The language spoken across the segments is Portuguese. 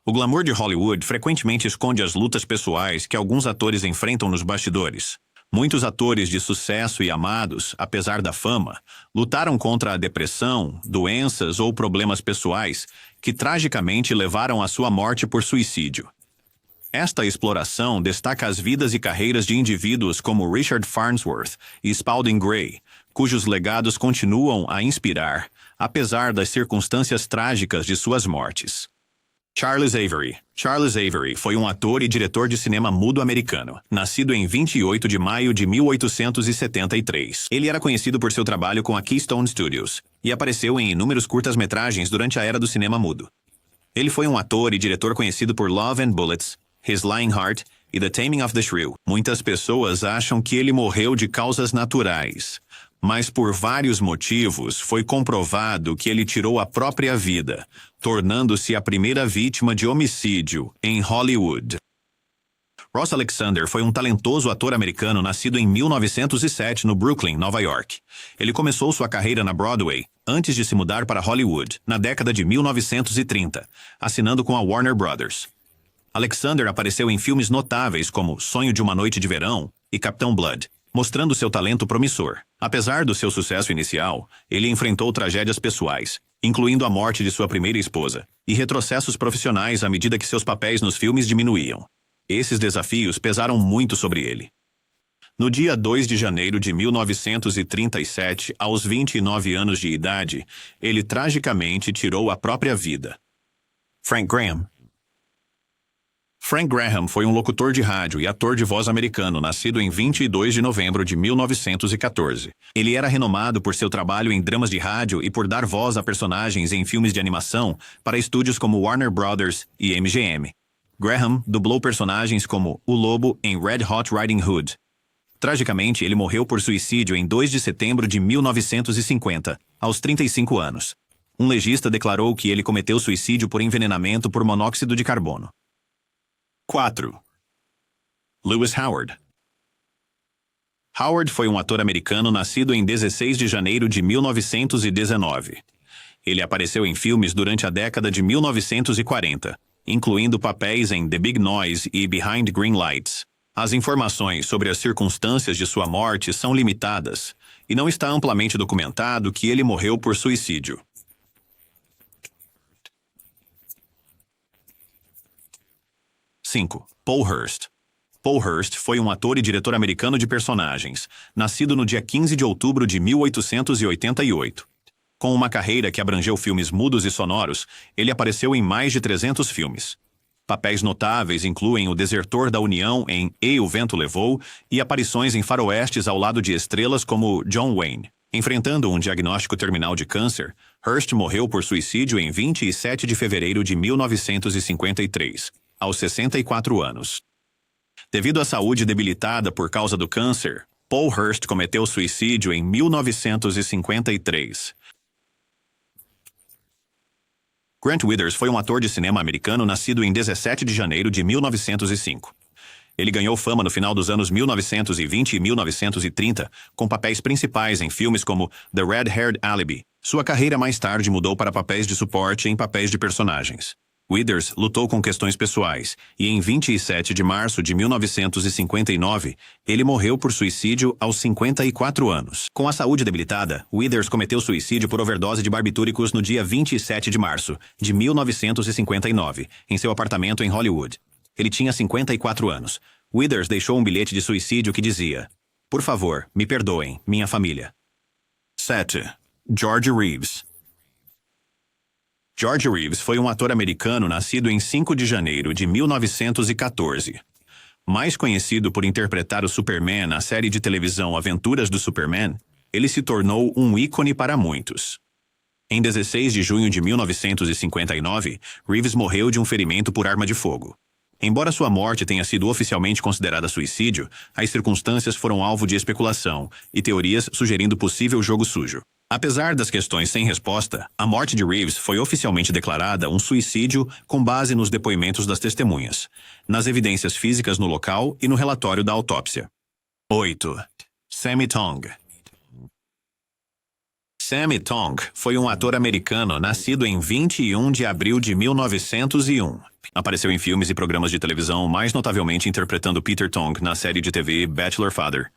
O glamour de Hollywood frequentemente esconde as lutas pessoais que alguns atores enfrentam nos bastidores. Muitos atores de sucesso e amados, apesar da fama, lutaram contra a depressão, doenças ou problemas pessoais que tragicamente levaram à sua morte por suicídio. Esta exploração destaca as vidas e carreiras de indivíduos como Richard Farnsworth e Spalding Gray, cujos legados continuam a inspirar, apesar das circunstâncias trágicas de suas mortes. Charles Avery. Charles Avery foi um ator e diretor de cinema mudo americano, nascido em 28 de maio de 1873. Ele era conhecido por seu trabalho com a Keystone Studios e apareceu em inúmeros curtas-metragens durante a era do cinema mudo. Ele foi um ator e diretor conhecido por Love and Bullets, His Lying Heart e The Taming of the Shrew. Muitas pessoas acham que ele morreu de causas naturais, mas por vários motivos foi comprovado que ele tirou a própria vida, tornando-se a primeira vítima de homicídio em Hollywood. Ross Alexander foi um talentoso ator americano nascido em 1907 no Brooklyn, Nova York. Ele começou sua carreira na Broadway antes de se mudar para Hollywood, na década de 1930, assinando com a Warner Brothers. Alexander apareceu em filmes notáveis como Sonho de uma Noite de Verão e Capitão Blood, mostrando seu talento promissor. Apesar do seu sucesso inicial, ele enfrentou tragédias pessoais, incluindo a morte de sua primeira esposa, e retrocessos profissionais à medida que seus papéis nos filmes diminuíam. Esses desafios pesaram muito sobre ele. No dia 2 de janeiro de 1937, aos 29 anos de idade, ele tragicamente tirou a própria vida. Frank Graham. Frank Graham foi um locutor de rádio e ator de voz americano, nascido em 22 de novembro de 1914. Ele era renomado por seu trabalho em dramas de rádio e por dar voz a personagens em filmes de animação para estúdios como Warner Brothers e MGM. Graham dublou personagens como o Lobo em Red Hot Riding Hood. Tragicamente, ele morreu por suicídio em 2 de setembro de 1950, aos 35 anos. Um legista declarou que ele cometeu suicídio por envenenamento por monóxido de carbono. 4. Lewis Howard. Howard foi um ator americano nascido em 16 de janeiro de 1919. Ele apareceu em filmes durante a década de 1940, incluindo papéis em The Big Noise e Behind Green Lights. As informações sobre as circunstâncias de sua morte são limitadas, e não está amplamente documentado que ele morreu por suicídio. 5. Paul Hearst. Paul Hearst foi um ator e diretor americano de personagens, nascido no dia 15 de outubro de 1888. Com uma carreira que abrangeu filmes mudos e sonoros, ele apareceu em mais de 300 filmes. Papéis notáveis incluem o desertor da União em E o Vento Levou e aparições em faroestes ao lado de estrelas como John Wayne. Enfrentando um diagnóstico terminal de câncer, Hearst morreu por suicídio em 27 de fevereiro de 1953. Aos 64 anos. Devido à saúde debilitada por causa do câncer, Paul Hearst cometeu suicídio em 1953. Grant Withers foi um ator de cinema americano nascido em 17 de janeiro de 1905. Ele ganhou fama no final dos anos 1920 e 1930, com papéis principais em filmes como The Red-Haired Alibi. Sua carreira mais tarde mudou para papéis de suporte em papéis de personagens. Withers lutou com questões pessoais e em 27 de março de 1959, ele morreu por suicídio aos 54 anos. Com a saúde debilitada, Withers cometeu suicídio por overdose de barbitúricos no dia 27 de março de 1959, em seu apartamento em Hollywood. Ele tinha 54 anos. Withers deixou um bilhete de suicídio que dizia: "Por favor, me perdoem, minha família." 7. George Reeves. George Reeves foi um ator americano nascido em 5 de janeiro de 1914. Mais conhecido por interpretar o Superman na série de televisão Aventuras do Superman, ele se tornou um ícone para muitos. Em 16 de junho de 1959, Reeves morreu de um ferimento por arma de fogo. Embora sua morte tenha sido oficialmente considerada suicídio, as circunstâncias foram alvo de especulação e teorias sugerindo possível jogo sujo. Apesar das questões sem resposta, a morte de Reeves foi oficialmente declarada um suicídio com base nos depoimentos das testemunhas, nas evidências físicas no local e no relatório da autópsia. 8. Sammy Tong. Sammy Tong foi um ator americano nascido em 21 de abril de 1901. Apareceu em filmes e programas de televisão, mais notavelmente interpretando Peter Tong na série de TV Bachelor Father.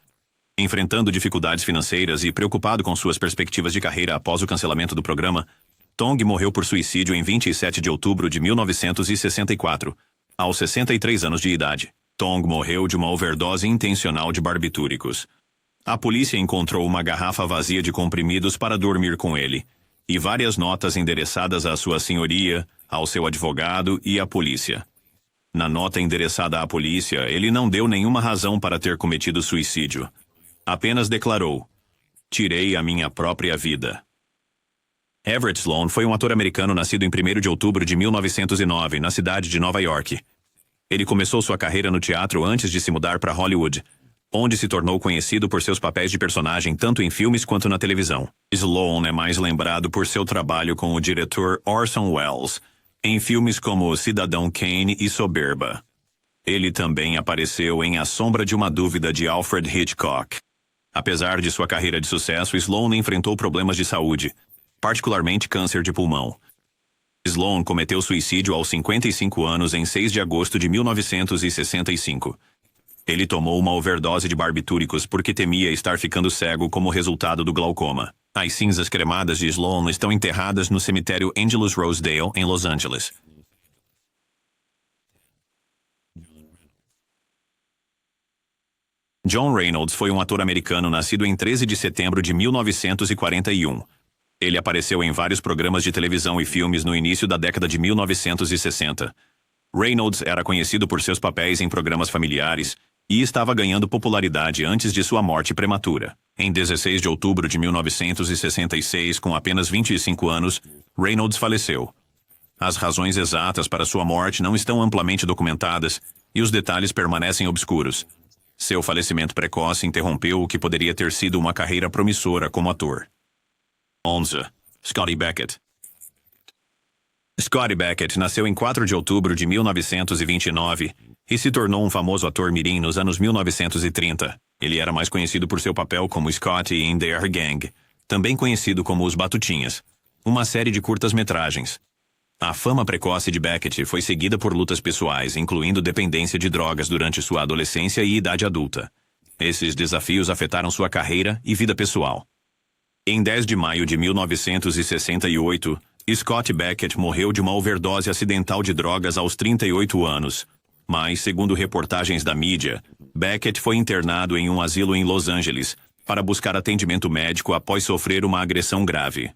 Enfrentando dificuldades financeiras e preocupado com suas perspectivas de carreira após o cancelamento do programa, Tong morreu por suicídio em 27 de outubro de 1964, aos 63 anos de idade. Tong morreu de uma overdose intencional de barbitúricos. A polícia encontrou uma garrafa vazia de comprimidos para dormir com ele, e várias notas endereçadas à sua senhoria, ao seu advogado e à polícia. Na nota endereçada à polícia, ele não deu nenhuma razão para ter cometido suicídio. Apenas declarou: "Tirei a minha própria vida." Everett Sloan foi um ator americano nascido em 1º de outubro de 1909, na cidade de Nova York. Ele começou sua carreira no teatro antes de se mudar para Hollywood, onde se tornou conhecido por seus papéis de personagem tanto em filmes quanto na televisão. Sloan é mais lembrado por seu trabalho com o diretor Orson Welles, em filmes como Cidadão Kane e Soberba. Ele também apareceu em A Sombra de uma Dúvida de Alfred Hitchcock. Apesar de sua carreira de sucesso, Sloan enfrentou problemas de saúde, particularmente câncer de pulmão. Sloan cometeu suicídio aos 55 anos em 6 de agosto de 1965. Ele tomou uma overdose de barbitúricos porque temia estar ficando cego como resultado do glaucoma. As cinzas cremadas de Sloan estão enterradas no cemitério Angelus Rosedale, em Los Angeles. John Reynolds foi um ator americano nascido em 13 de setembro de 1941. Ele apareceu em vários programas de televisão e filmes no início da década de 1960. Reynolds era conhecido por seus papéis em programas familiares e estava ganhando popularidade antes de sua morte prematura. Em 16 de outubro de 1966, com apenas 25 anos, Reynolds faleceu. As razões exatas para sua morte não estão amplamente documentadas e os detalhes permanecem obscuros. Seu falecimento precoce interrompeu o que poderia ter sido uma carreira promissora como ator. 11. Scotty Beckett. Scotty Beckett nasceu em 4 de outubro de 1929 e se tornou um famoso ator mirim nos anos 1930. Ele era mais conhecido por seu papel como Scotty em The Air Gang, também conhecido como Os Batutinhas, uma série de curtas-metragens. A fama precoce de Beckett foi seguida por lutas pessoais, incluindo dependência de drogas durante sua adolescência e idade adulta. Esses desafios afetaram sua carreira e vida pessoal. Em 10 de maio de 1968, Scott Beckett morreu de uma overdose acidental de drogas aos 38 anos. Mas, segundo reportagens da mídia, Beckett foi internado em um asilo em Los Angeles para buscar atendimento médico após sofrer uma agressão grave.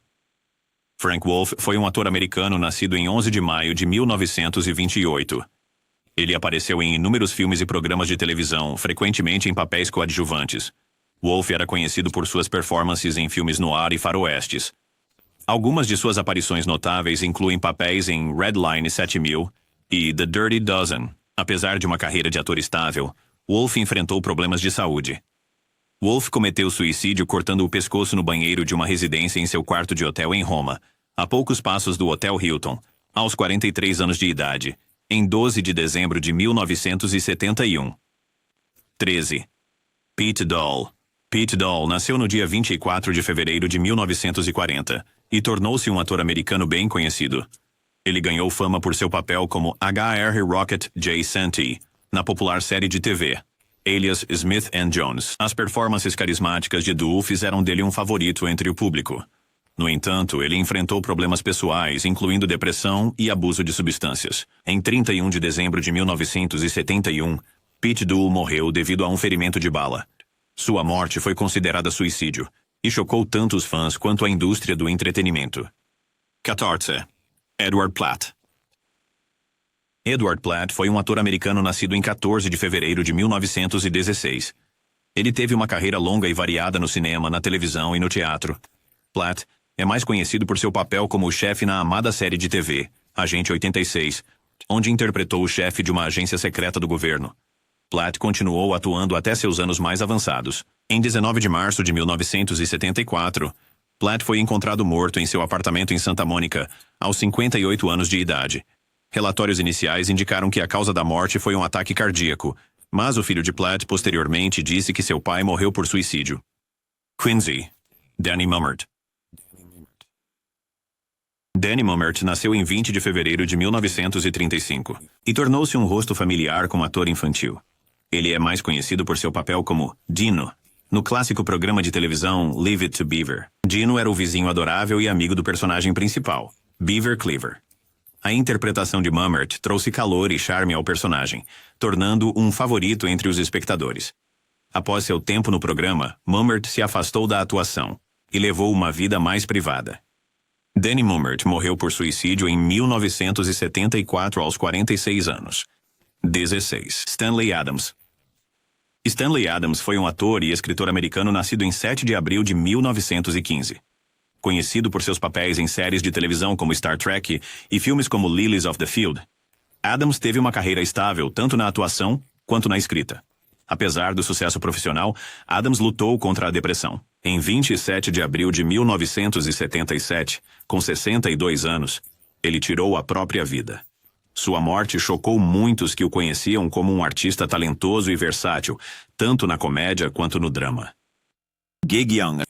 Frank Wolf foi um ator americano nascido em 11 de maio de 1928. Ele apareceu em inúmeros filmes e programas de televisão, frequentemente em papéis coadjuvantes. Wolf era conhecido por suas performances em filmes noir e faroestes. Algumas de suas aparições notáveis incluem papéis em Redline 7000 e The Dirty Dozen. Apesar de uma carreira de ator estável, Wolf enfrentou problemas de saúde. Wolf cometeu suicídio cortando o pescoço no banheiro de uma residência em seu quarto de hotel em Roma, a poucos passos do Hotel Hilton, aos 43 anos de idade, em 12 de dezembro de 1971. 13. Pete Dahl. Pete Dahl nasceu no dia 24 de fevereiro de 1940 e tornou-se um ator americano bem conhecido. Ele ganhou fama por seu papel como H.R. Rocket J. Santee, na popular série de TV, Alias Smith and Jones. As performances carismáticas de Dahl fizeram dele um favorito entre o público. No entanto, ele enfrentou problemas pessoais, incluindo depressão e abuso de substâncias. Em 31 de dezembro de 1971, Pete Dahl morreu devido a um ferimento de bala. Sua morte foi considerada suicídio e chocou tanto os fãs quanto a indústria do entretenimento. 14. Edward Platt. Edward Platt foi um ator americano nascido em 14 de fevereiro de 1916. Ele teve uma carreira longa e variada no cinema, na televisão e no teatro. Platt é mais conhecido por seu papel como o chefe na amada série de TV, Agente 86, onde interpretou o chefe de uma agência secreta do governo. Platt continuou atuando até seus anos mais avançados. Em 19 de março de 1974, Platt foi encontrado morto em seu apartamento em Santa Mônica, aos 58 anos de idade. Relatórios iniciais indicaram que a causa da morte foi um ataque cardíaco, mas o filho de Platt posteriormente disse que seu pai morreu por suicídio. 15. Danny Mummert. Danny Mummert nasceu em 20 de fevereiro de 1935 e tornou-se um rosto familiar como ator infantil. Ele é mais conhecido por seu papel como Dino, no clássico programa de televisão Leave It to Beaver. Dino era o vizinho adorável e amigo do personagem principal, Beaver Cleaver. A interpretação de Mummert trouxe calor e charme ao personagem, tornando-o um favorito entre os espectadores. Após seu tempo no programa, Mummert se afastou da atuação e levou uma vida mais privada. Danny Mummert morreu por suicídio em 1974 aos 46 anos. 16. Stanley Adams. Stanley Adams foi um ator e escritor americano nascido em 7 de abril de 1915. Conhecido por seus papéis em séries de televisão como Star Trek e filmes como Lilies of the Field, Adams teve uma carreira estável tanto na atuação quanto na escrita. Apesar do sucesso profissional, Adams lutou contra a depressão. Em 27 de abril de 1977, com 62 anos, ele tirou a própria vida. Sua morte chocou muitos que o conheciam como um artista talentoso e versátil, tanto na comédia quanto no drama. Gig Young.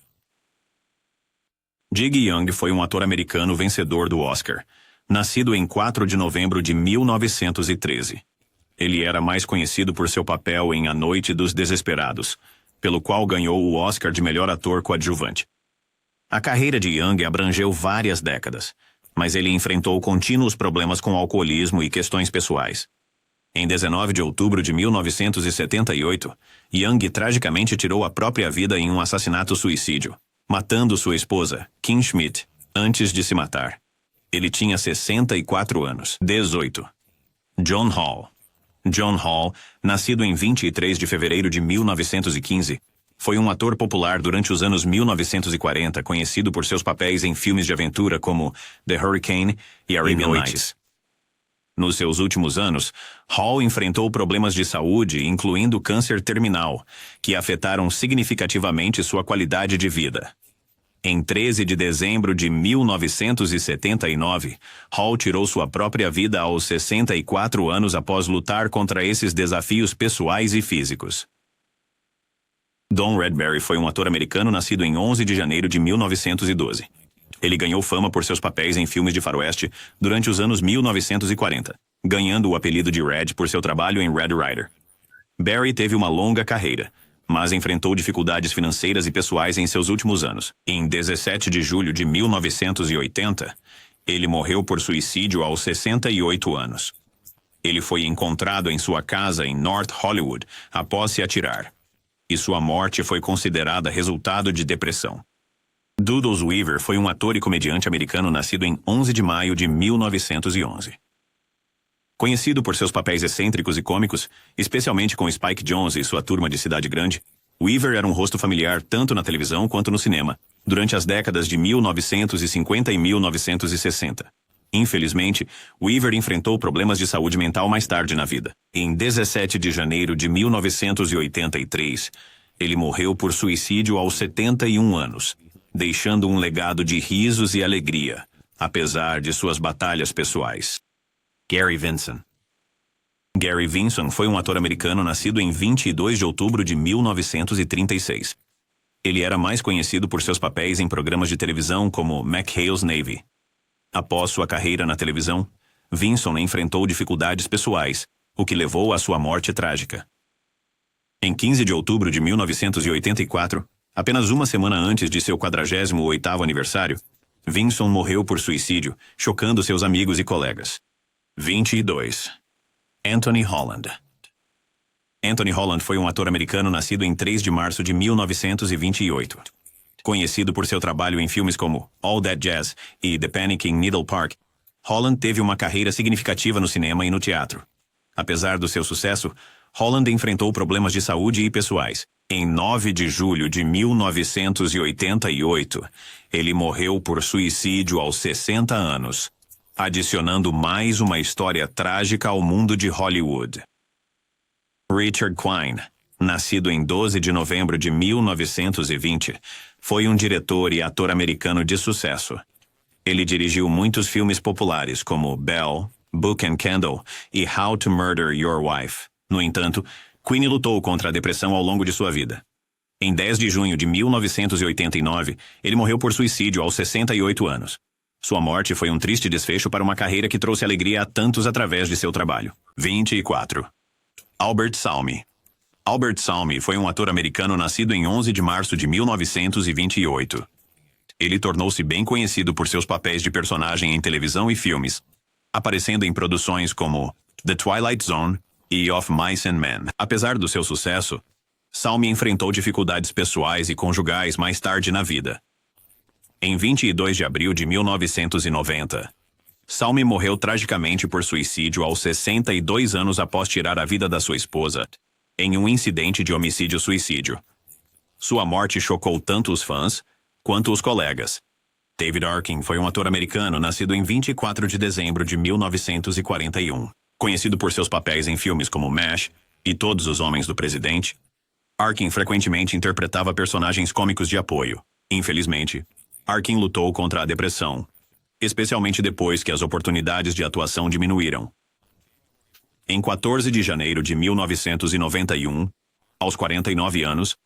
Gig Young foi um ator americano vencedor do Oscar, nascido em 4 de novembro de 1913. Ele era mais conhecido por seu papel em A Noite dos Desesperados, pelo qual ganhou o Oscar de melhor ator coadjuvante. A carreira de Young abrangeu várias décadas, mas ele enfrentou contínuos problemas com alcoolismo e questões pessoais. Em 19 de outubro de 1978, Young tragicamente tirou a própria vida em um assassinato-suicídio, matando sua esposa, Kim Schmidt, antes de se matar. Ele tinha 64 anos. 18. John Hall. John Hall, nascido em 23 de fevereiro de 1915, foi um ator popular durante os anos 1940, conhecido por seus papéis em filmes de aventura como The Hurricane e Arabian Nights. Nos seus últimos anos, Hall enfrentou problemas de saúde, incluindo câncer terminal, que afetaram significativamente sua qualidade de vida. Em 13 de dezembro de 1979, Hall tirou sua própria vida aos 64 anos após lutar contra esses desafios pessoais e físicos. Don Redberry foi um ator americano nascido em 11 de janeiro de 1912. Ele ganhou fama por seus papéis em filmes de faroeste durante os anos 1940, ganhando o apelido de Red por seu trabalho em Red Ryder. Barry teve uma longa carreira, mas enfrentou dificuldades financeiras e pessoais em seus últimos anos. Em 17 de julho de 1980, ele morreu por suicídio aos 68 anos. Ele foi encontrado em sua casa em North Hollywood após se atirar, e sua morte foi considerada resultado de depressão. Douglas Weaver foi um ator e comediante americano nascido em 11 de maio de 1911. Conhecido por seus papéis excêntricos e cômicos, especialmente com Spike Jonze e sua turma de Cidade Grande, Weaver era um rosto familiar tanto na televisão quanto no cinema, durante as décadas de 1950 e 1960. Infelizmente, Weaver enfrentou problemas de saúde mental mais tarde na vida. Em 17 de janeiro de 1983, ele morreu por suicídio aos 71 anos, deixando um legado de risos e alegria, apesar de suas batalhas pessoais. Gary Vinson. Gary Vinson foi um ator americano nascido em 22 de outubro de 1936. Ele era mais conhecido por seus papéis em programas de televisão como McHale's Navy. Após sua carreira na televisão, Vinson enfrentou dificuldades pessoais, o que levou à sua morte trágica. Em 15 de outubro de 1984, apenas uma semana antes de seu 48º aniversário, Vinson morreu por suicídio, chocando seus amigos e colegas. 22. Anthony Holland. Anthony Holland foi um ator americano nascido em 3 de março de 1928. Conhecido por seu trabalho em filmes como All That Jazz e The Panic in Needle Park, Holland teve uma carreira significativa no cinema e no teatro. Apesar do seu sucesso, Holland enfrentou problemas de saúde e pessoais. Em 9 de julho de 1988, ele morreu por suicídio aos 60 anos, adicionando mais uma história trágica ao mundo de Hollywood. Richard Quine, nascido em 12 de novembro de 1920, foi um diretor e ator americano de sucesso. Ele dirigiu muitos filmes populares como Belle, Book and Candle e How to Murder Your Wife. No entanto, Quine lutou contra a depressão ao longo de sua vida. Em 10 de junho de 1989, ele morreu por suicídio aos 68 anos. Sua morte foi um triste desfecho para uma carreira que trouxe alegria a tantos através de seu trabalho. 24. Albert Salmi. Albert Salmi foi um ator americano nascido em 11 de março de 1928. Ele tornou-se bem conhecido por seus papéis de personagem em televisão e filmes, aparecendo em produções como The Twilight Zone e Of Mice and Men. Apesar do seu sucesso, Salmi enfrentou dificuldades pessoais e conjugais mais tarde na vida. Em 22 de abril de 1990, Salmi morreu tragicamente por suicídio aos 62 anos após tirar a vida da sua esposa, em um incidente de homicídio-suicídio. Sua morte chocou tanto os fãs quanto os colegas. David Arkin foi um ator americano nascido em 24 de dezembro de 1941. Conhecido por seus papéis em filmes como MASH e Todos os Homens do Presidente, Arkin frequentemente interpretava personagens cômicos de apoio. Infelizmente, Arkin lutou contra a depressão, especialmente depois que as oportunidades de atuação diminuíram. Em 14 de janeiro de 1991, aos 49 anos,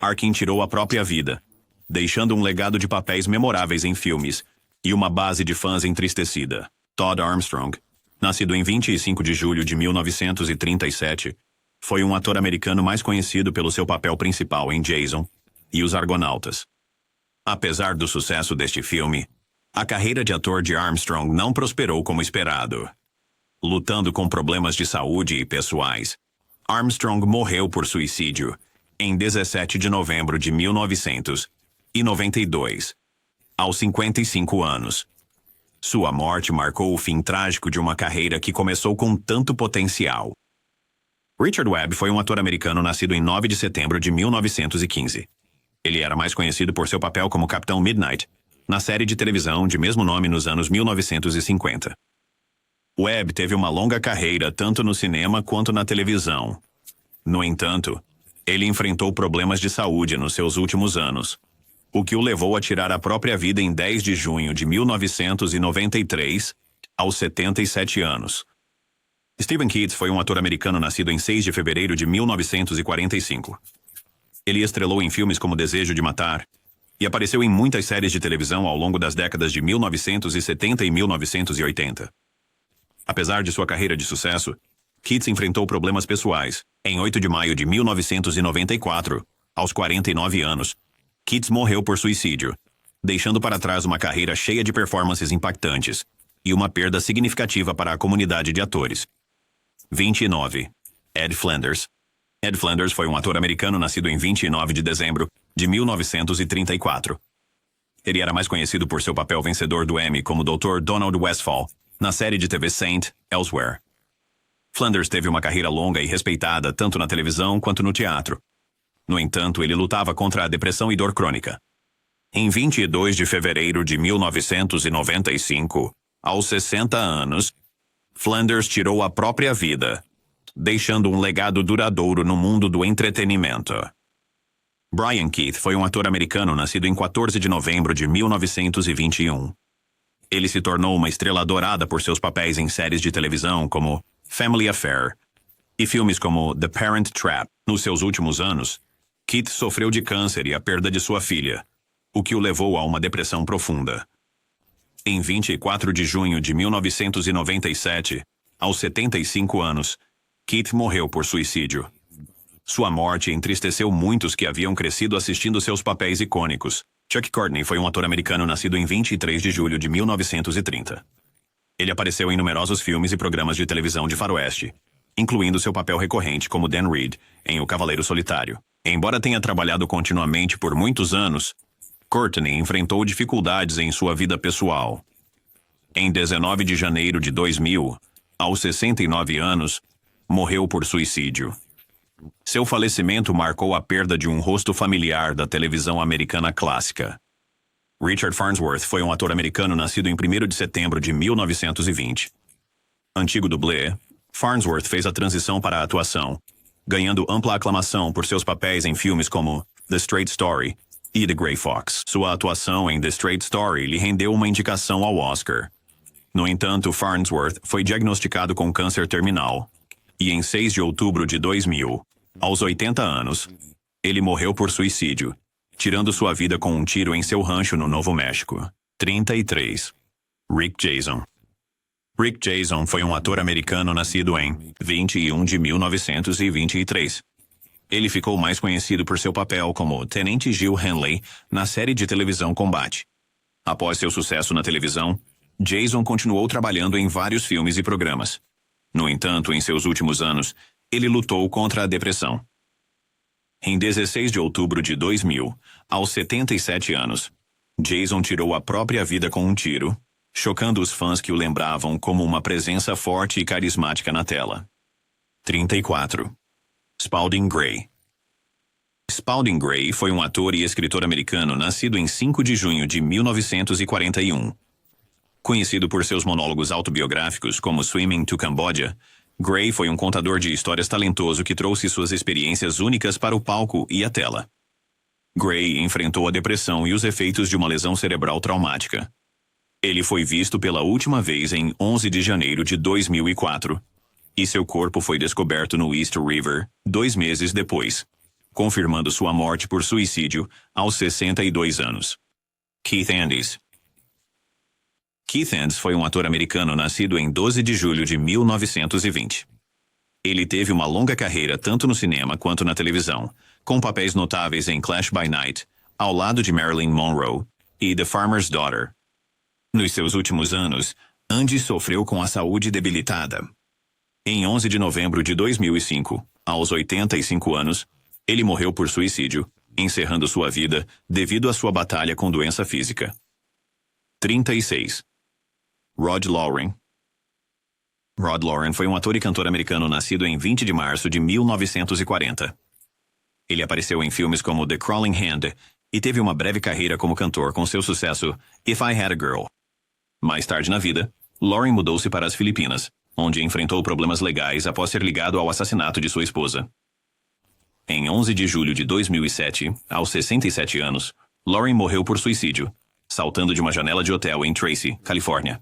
Arkin tirou a própria vida, deixando um legado de papéis memoráveis em filmes e uma base de fãs entristecida. Todd Armstrong, nascido em 25 de julho de 1937, foi um ator americano mais conhecido pelo seu papel principal em Jason e Os Argonautas. Apesar do sucesso deste filme, a carreira de ator de Armstrong não prosperou como esperado. Lutando com problemas de saúde e pessoais, Armstrong morreu por suicídio em 17 de novembro de 1992, aos 55 anos. Sua morte marcou o fim trágico de uma carreira que começou com tanto potencial. Richard Webb foi um ator americano nascido em 9 de setembro de 1915. Ele era mais conhecido por seu papel como Capitão Midnight, na série de televisão de mesmo nome nos anos 1950. Webb teve uma longa carreira tanto no cinema quanto na televisão. No entanto, ele enfrentou problemas de saúde nos seus últimos anos, o que o levou a tirar a própria vida em 10 de junho de 1993, aos 77 anos. Stephen Keats foi um ator americano nascido em 6 de fevereiro de 1945. Ele estrelou em filmes como Desejo de Matar e apareceu em muitas séries de televisão ao longo das décadas de 1970 e 1980. Apesar de sua carreira de sucesso, Keats enfrentou problemas pessoais. Em 8 de maio de 1994, aos 49 anos, Keats morreu por suicídio, deixando para trás uma carreira cheia de performances impactantes e uma perda significativa para a comunidade de atores. 29. Ed Flanders. Ed Flanders foi um ator americano nascido em 29 de dezembro de 1934. Ele era mais conhecido por seu papel vencedor do Emmy como Dr. Donald Westfall, na série de TV Saint Elsewhere. Flanders teve uma carreira longa e respeitada tanto na televisão quanto no teatro. No entanto, ele lutava contra a depressão e dor crônica. Em 22 de fevereiro de 1995, aos 60 anos, Flanders tirou a própria vida, deixando um legado duradouro no mundo do entretenimento. Brian Keith foi um ator americano nascido em 14 de novembro de 1921. Ele se tornou uma estrela adorada por seus papéis em séries de televisão como Family Affair e filmes como The Parent Trap. Nos seus últimos anos, Keith sofreu de câncer e a perda de sua filha, o que o levou a uma depressão profunda. Em 24 de junho de 1997, aos 75 anos, Keith morreu por suicídio. Sua morte entristeceu muitos que haviam crescido assistindo seus papéis icônicos. Chuck Courtney foi um ator americano nascido em 23 de julho de 1930. Ele apareceu em numerosos filmes e programas de televisão de faroeste, incluindo seu papel recorrente como Dan Reed em O Cavaleiro Solitário. Embora tenha trabalhado continuamente por muitos anos, Courtney enfrentou dificuldades em sua vida pessoal. Em 19 de janeiro de 2000, aos 69 anos, morreu por suicídio. Seu falecimento marcou a perda de um rosto familiar da televisão americana clássica. Richard Farnsworth foi um ator americano nascido em 1º de setembro de 1920. Antigo dublê, Farnsworth fez a transição para a atuação, ganhando ampla aclamação por seus papéis em filmes como The Straight Story e The Grey Fox. Sua atuação em The Straight Story lhe rendeu uma indicação ao Oscar. No entanto, Farnsworth foi diagnosticado com câncer terminal, e em 6 de outubro de 2000, aos 80 anos, ele morreu por suicídio, tirando sua vida com um tiro em seu rancho no Novo México. 33. Rick Jason. Rick Jason foi um ator americano nascido em 21 de 1923. Ele ficou mais conhecido por seu papel como Tenente Gil Henley na série de televisão Combate. Após seu sucesso na televisão, Jason continuou trabalhando em vários filmes e programas. No entanto, em seus últimos anos, ele lutou contra a depressão. Em 16 de outubro de 2000, aos 77 anos, Jason tirou a própria vida com um tiro, chocando os fãs que o lembravam como uma presença forte e carismática na tela. 34. Spalding Gray. Spalding Gray foi um ator e escritor americano nascido em 5 de junho de 1941. Conhecido por seus monólogos autobiográficos como Swimming to Cambodia, Gray foi um contador de histórias talentoso que trouxe suas experiências únicas para o palco e a tela. Gray enfrentou a depressão e os efeitos de uma lesão cerebral traumática. Ele foi visto pela última vez em 11 de janeiro de 2004, e seu corpo foi descoberto no East River 2 meses depois, confirmando sua morte por suicídio aos 62 anos. Keith Andes. Keith Andes foi um ator americano nascido em 12 de julho de 1920. Ele teve uma longa carreira tanto no cinema quanto na televisão, com papéis notáveis em Clash by Night, ao lado de Marilyn Monroe, e The Farmer's Daughter. Nos seus últimos anos, Andes sofreu com a saúde debilitada. Em 11 de novembro de 2005, aos 85 anos, ele morreu por suicídio, encerrando sua vida devido à sua batalha com doença física. 36. Rod Lauren. Rod Lauren foi um ator e cantor americano nascido em 20 de março de 1940. Ele apareceu em filmes como The Crawling Hand e teve uma breve carreira como cantor com seu sucesso If I Had a Girl. Mais tarde na vida, Lauren mudou-se para as Filipinas, onde enfrentou problemas legais após ser ligado ao assassinato de sua esposa. Em 11 de julho de 2007, aos 67 anos, Lauren morreu por suicídio, saltando de uma janela de hotel em Tracy, Califórnia.